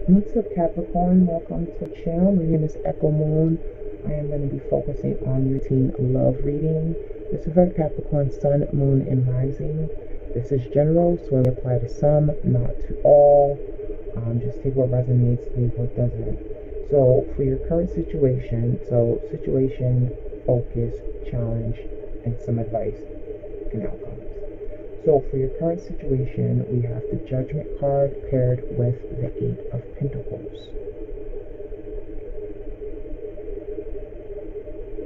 What's up, Capricorn? Welcome to the channel. My name is Echo Moon. I am going to be focusing on your teen love reading. This is for Capricorn Sun, Moon, and Rising. This is general, so it apply to some, not to all. Just take what resonates, leave what doesn't. So for your current situation, focus, challenge, and some advice and outcomes. So for your current situation, we have the Judgment card paired with the Eight of Pentacles.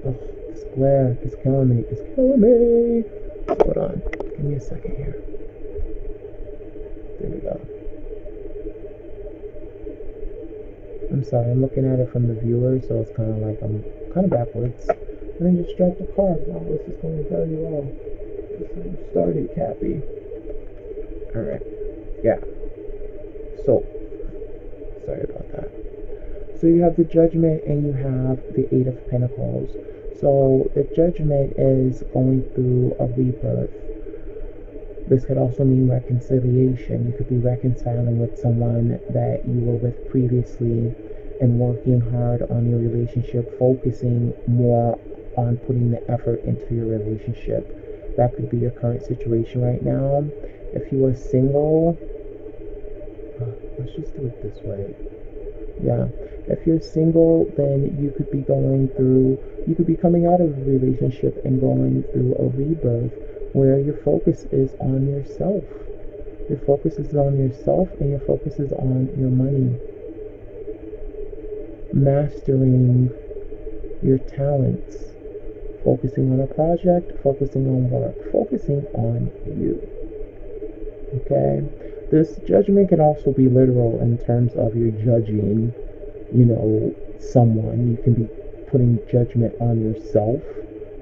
Oh, this glare is killing me. It's killing me. Hold on. Give me a second here. There we go. I'm sorry, I'm looking at it from the viewer, so it's kind of like I'm kind of backwards. And then just strike the card. Wow, this is going very well. Just started, Cappy. Alright. Yeah. So, sorry about that. So you have the Judgment and you have the Eight of Pentacles. So the Judgment is going through a rebirth. This could also mean reconciliation. You could be reconciling with someone that you were with previously and working hard on your relationship, focusing more on putting the effort into your relationship. That could be your current situation right now. If you are single, let's just do it this way. Yeah. If you're single, then you could be coming out of a relationship and going through a rebirth where your focus is on yourself. Your focus is on yourself and your focus is on your money. Mastering your talents. Focusing on a project, focusing on work, focusing on you. Okay? This Judgment can also be literal in terms of you're judging, someone. You can be putting judgment on yourself.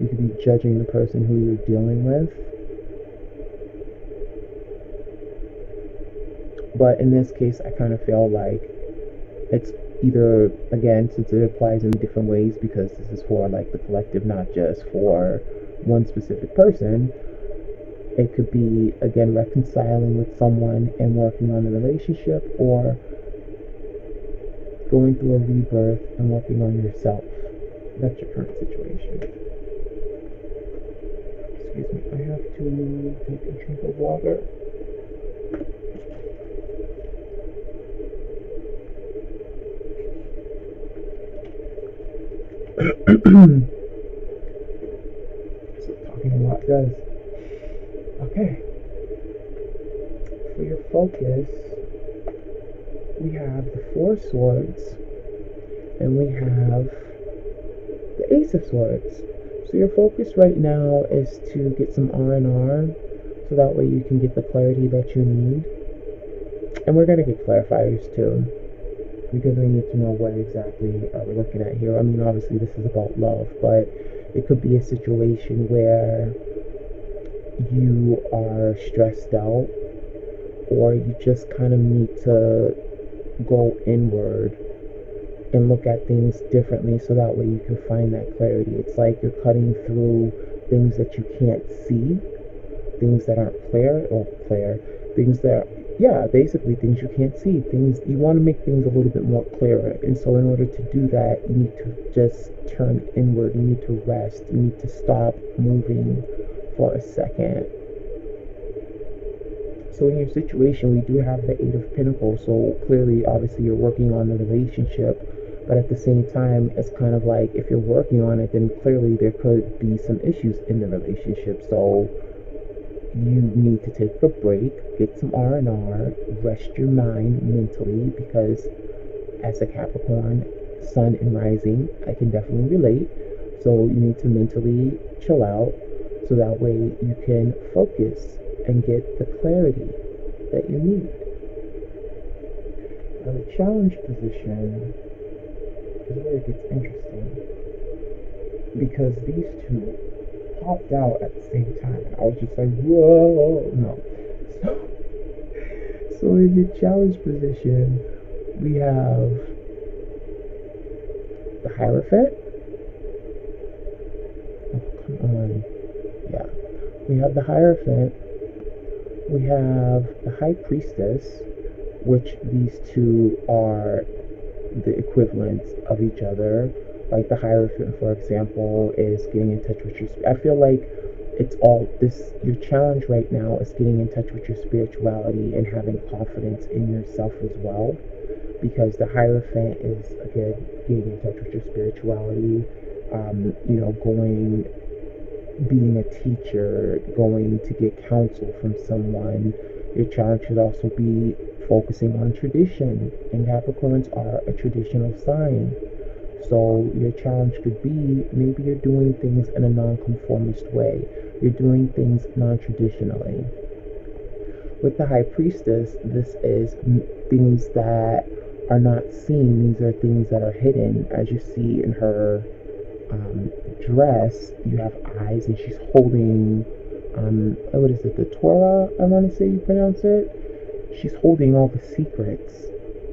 You could be judging the person who you're dealing with. But in this case, I kind of feel like it's either, again, since it applies in different ways, because this is for like the collective, not just for one specific person. It could be, again, reconciling with someone and working on the relationship, or going through a rebirth and working on yourself. That's your current situation. Excuse me, I have to take a drink of water. So talking a lot does. Okay. For your focus, we have the Four Swords and we have the Ace of Swords. So your focus right now is to get some R&R, so that way you can get the clarity that you need. And we're going to get clarifiers too, because we need to know what exactly we're looking at here. I mean, obviously this is about love, but it could be a situation where you are stressed out, or you just kind of need to go inward and look at things differently, so that way you can find that clarity. It's like you're cutting through things that you can't see, things that aren't things that, basically things you can't see, things you want to make things a little bit more clearer. And so in order to do that, you need to just turn inward. You need to rest. You need to stop moving for a second. So in your situation, we do have the Eight of Pentacles. So clearly, obviously, you're working on the relationship. But at the same time, it's kind of like, if you're working on it, then clearly there could be some issues in the relationship. So you need to take a break, get some R&R, rest your mind mentally, because as a Capricorn, Sun and Rising, I can definitely relate. So you need to mentally chill out, so that way you can focus and get the clarity that you need. Now the challenge position is where it gets interesting, because these two popped out at the same time, and I was just like, whoa, no. So in your challenge position, we have the Hierophant. Oh, come on. Yeah. We have the Hierophant. We have the High Priestess. which these two are the equivalents of each other. Like the Hierophant, for example, is getting in touch with your I feel like it's all this, your challenge right now is getting in touch with your spirituality and having confidence in yourself as well, because the Hierophant is, again, getting in touch with your spirituality, being a teacher, going to get counsel from someone. Your challenge should also be focusing on tradition, and Capricorns are a traditional sign. So your challenge could be, maybe you're doing things in a non-conformist way. You're doing things non-traditionally. With the High Priestess, this is things that are not seen. These are things that are hidden. As you see in her dress, you have eyes, and she's holding, what is it, the Torah, I want to say you pronounce it? She's holding all the secrets,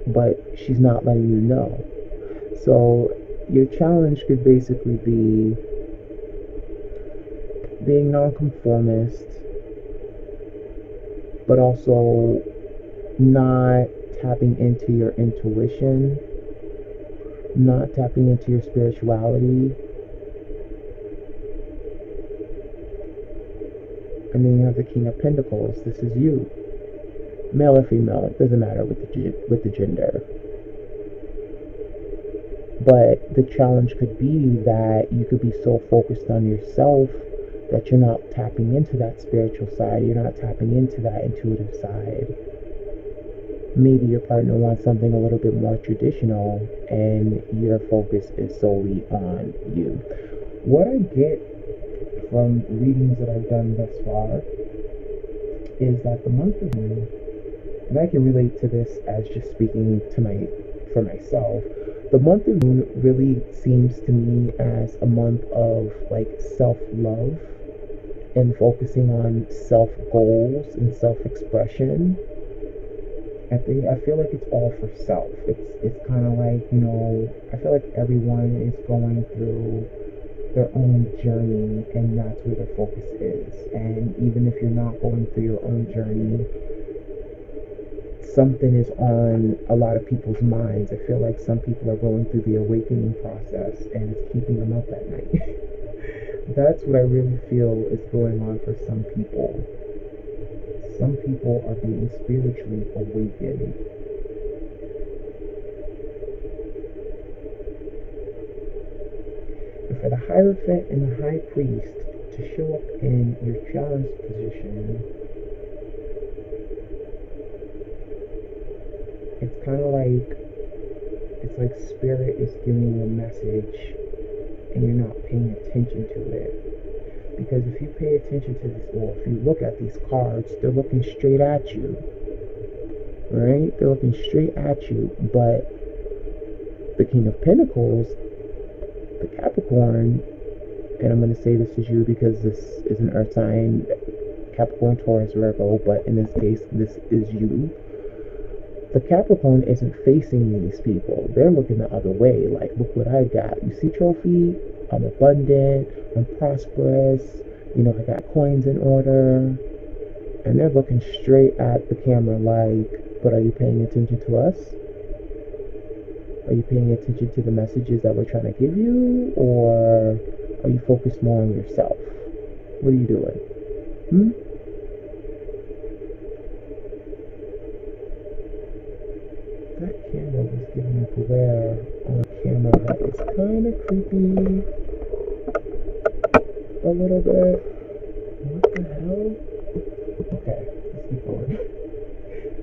but she's not letting you know. So your challenge could basically be being nonconformist, but also not tapping into your intuition, not tapping into your spirituality. And then you have the King of Pentacles. This is you, male or female, it doesn't matter with the gender. But the challenge could be that you could be so focused on yourself that you're not tapping into that spiritual side, you're not tapping into that intuitive side. Maybe your partner wants something a little bit more traditional, and your focus is solely on you. What I get from readings that I've done thus far is that the month of June, and I can relate to this as just speaking for myself, the month of June really seems to me as a month of like self-love and focusing on self-goals and self-expression. I feel like it's all for self. It's kind of like, I feel like everyone is going through their own journey, and that's where their focus is. And even if you're not going through your own journey, something is on a lot of people's minds. I feel like some people are going through the awakening process, and it's keeping them up at night. That's what I really feel is going on for some people. Some people are being spiritually awakened. And for the Hierophant and the High Priest to show up in your challenge position, it's kind of like, it's like Spirit is giving you a message and you're not paying attention to it. Because if you pay attention to this, or if you look at these cards, they're looking straight at you. Right? They're looking straight at you. But the King of Pentacles, the Capricorn, and I'm going to say this is you because this is an earth sign, Capricorn, Taurus, Virgo, but in this case, this is you. The Capricorn isn't facing these people. They're looking the other way. Like, look what I got. You see, trophy? I'm abundant. I'm prosperous. I got coins in order. And they're looking straight at the camera like, but are you paying attention to us? Are you paying attention to the messages that we're trying to give you? Or are you focused more on yourself? What are you doing? That camera was giving a glare on camera that is kind of creepy. A little bit. What the hell? Okay, let's keep going.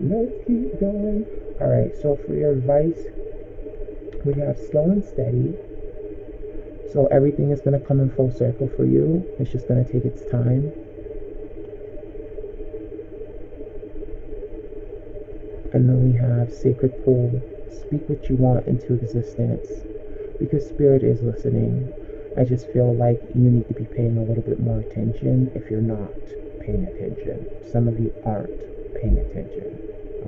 Let's keep going. Alright, so for your advice, we have slow and steady. So everything is going to come in full circle for you. It's just going to take its time. And then we have Sacred Pool. Speak what you want into existence, because Spirit is listening. I just feel like you need to be paying a little bit more attention if you're not paying attention. Some of you aren't paying attention.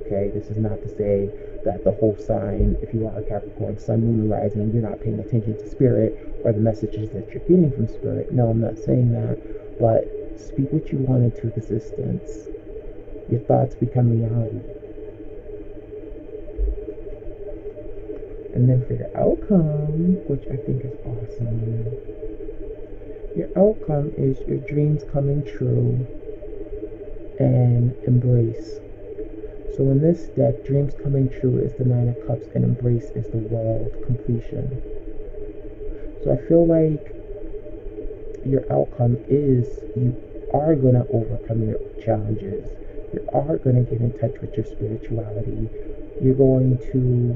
Okay, this is not to say that the whole sign, if you are a Capricorn, Sun, Moon, and Rising, you're not paying attention to Spirit or the messages that you're getting from Spirit. No, I'm not saying that. But speak what you want into existence. Your thoughts become reality. And then for your outcome, which I think is awesome, your outcome is your dreams coming true and embrace. So in this deck, dreams coming true is the Nine of Cups and embrace is the world, completion. So I feel like your outcome is you are going to overcome your challenges. You are going to get in touch with your spirituality. You're going to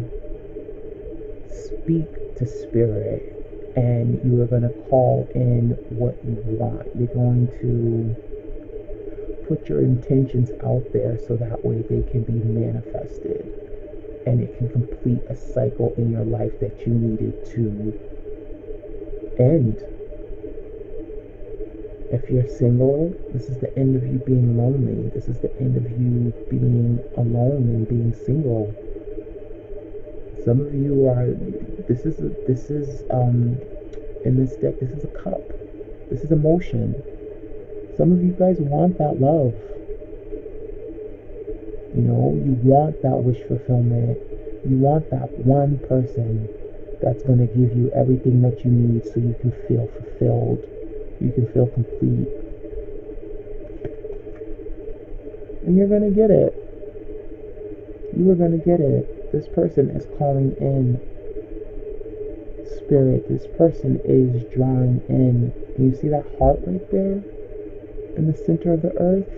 speak to spirit and you are going to call in what you want. You're going to put your intentions out there so that way they can be manifested and it can complete a cycle in your life that you needed to end. If you're single, this is the end of you being lonely. This is the end of you being alone and being single. Some of you are, this is in this deck, this is a cup. This is emotion. Some of you guys want that love. You know, you want that wish fulfillment. You want that one person that's going to give you everything that you need so you can feel fulfilled. You can feel complete. And you're going to get it. You are going to get it. This person is calling in spirit. This person is drawing in. And you see that heart right there in the center of the earth?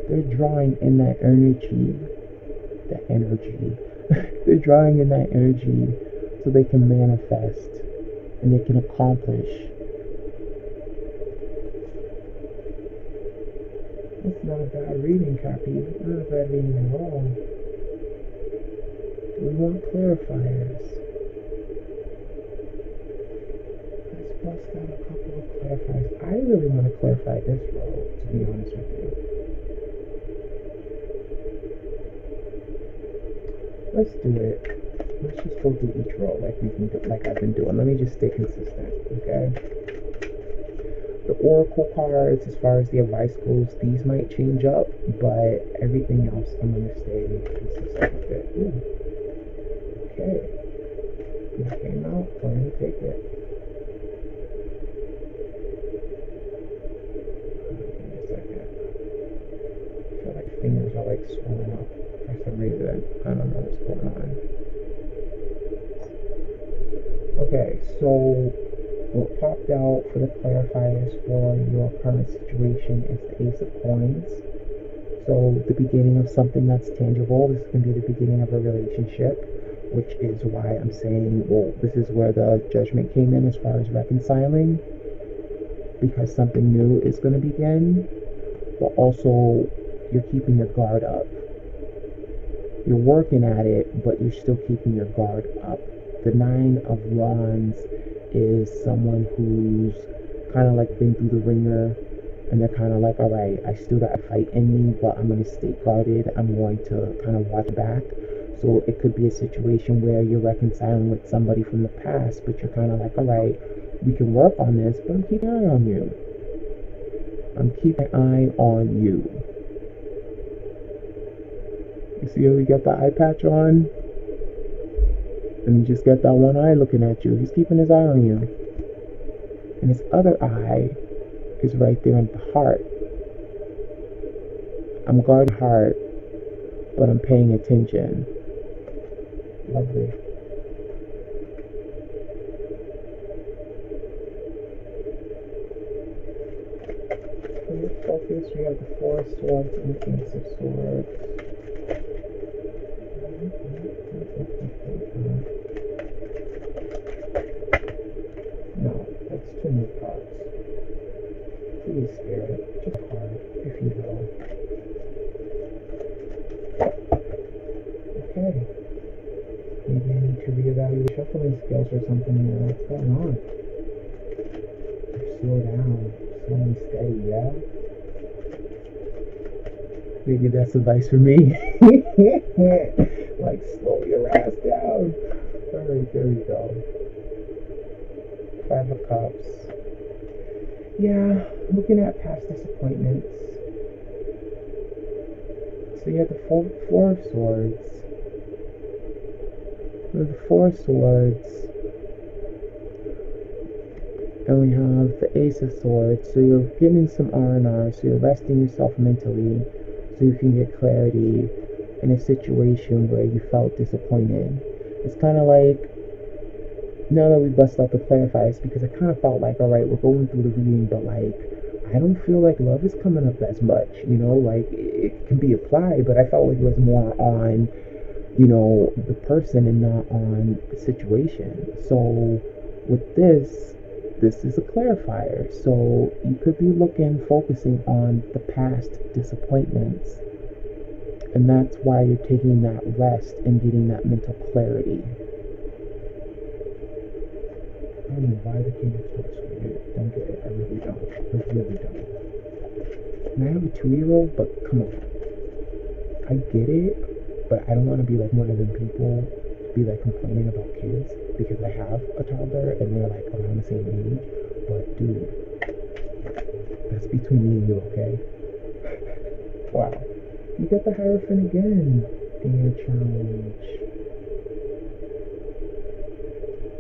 They're drawing in that energy. That energy. They're drawing in that energy so they can manifest and they can accomplish. That's not a bad reading, Cappy. Not a bad reading at all. We want clarifiers. Let's bust out a couple of clarifiers. I really want to clarify this role, to be honest with you. Let's do it. Let's just go through each role like I've been doing. Let me just stay consistent, okay? The oracle cards, as far as the advice goes, these might change up, but everything else, I'm going to stay consistent with it. Ooh. Okay. It came out. Go ahead and take it. Give me a second. I feel like fingers are like swelling up for some reason. I don't know what's going on. Okay, so what popped out for the clarifiers for your current situation is the Ace of Coins. So the beginning of something that's tangible. This can be the beginning of a relationship, which is why I'm saying, well, this is where the Judgment came in as far as reconciling, because something new is going to begin, but also you're keeping your guard up. You're working at it, but you're still keeping your guard up. The Nine of Wands is someone who's kind of like been through the ringer and they're kind of like, all right, I still got a fight in me, but I'm going to stay guarded. I'm going to kind of watch back. So it could be a situation where you're reconciling with somebody from the past, but you're kind of like, all right, we can work on this, but I'm keeping an eye on you. I'm keeping an eye on you. You see how we got the eye patch on? And you just got that one eye looking at you. He's keeping his eye on you. And his other eye is right there in the heart. I'm guarding heart, but I'm paying attention. Lovely. For your focus, we have the Four of Swords and the Ace of Swords. No, that's too many cards. Please, Spirit, just a card, if you will. Okay. Maybe I need to reevaluate shuffling skills or something here. What's going on? Slow down. Slow and steady, yeah? Maybe that's advice for me. Like, slow your ass down. Alright, there we go. Five of Cups. Yeah, looking at past disappointments. So you have the Four of Swords. With the Four Swords, and we have the Ace of Swords. So you're getting some R&R, so you're resting yourself mentally so you can get clarity in a situation where you felt disappointed. It's kind of like, now that we bust out the clarifiers, because I kind of felt like, alright, we're going through the reading, but like, I don't feel like love is coming up as much, you know, like it can be applied, but I felt like it was more on, you know, the person and not on the situation. So with this is a clarifier. So you could be focusing on the past disappointments. And that's why you're taking that rest and getting that mental clarity. I don't know why the King of Swords is weird. Don't get it. I really don't. I really don't. And I have a 2-year-old, but come on. I get it, but I don't want to be like one of them people to be like complaining about kids because I have a toddler and they're like around the same age. But dude, that's between me and you, okay? Wow. You got the Hierophant again in your challenge.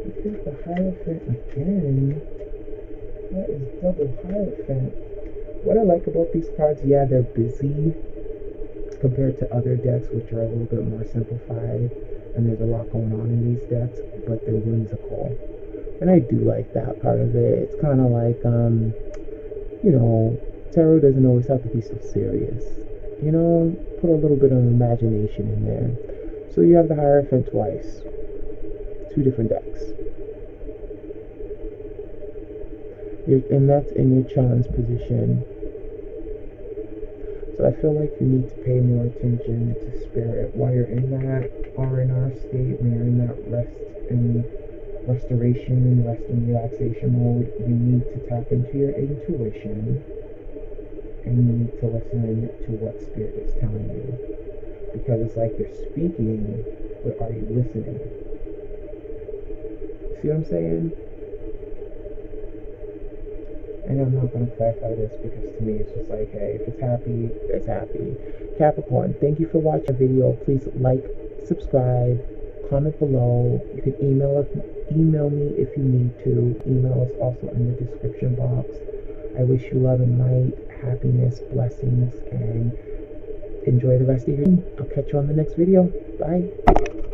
You got the Hierophant again. That is double Hierophant. What I like about these cards, yeah, they're busy compared to other decks, which are a little bit more simplified, and there's a lot going on in these decks, but they're whimsical. And I do like that part of it. It's kind of like, you know, tarot doesn't always have to be so serious. You know, put a little bit of imagination in there. So you have the Hierophant twice. 2 different decks. And that's in your challenge position. So I feel like you need to pay more attention to spirit while you're in that R&R state, when you're in that restoration, rest and relaxation mode. You need to tap into your intuition, and you need to listen to what spirit is telling you, because it's like you're speaking, but are you listening? See what I'm saying? And I'm not going to clarify this because to me it's just like, hey, if it's happy, it's happy. Capricorn, thank you for watching the video. Please like, subscribe, comment below. You can email me if you need to. Email is also in the description box. I wish you love and light, happiness, blessings, and enjoy the rest of your day. I'll catch you on the next video. Bye.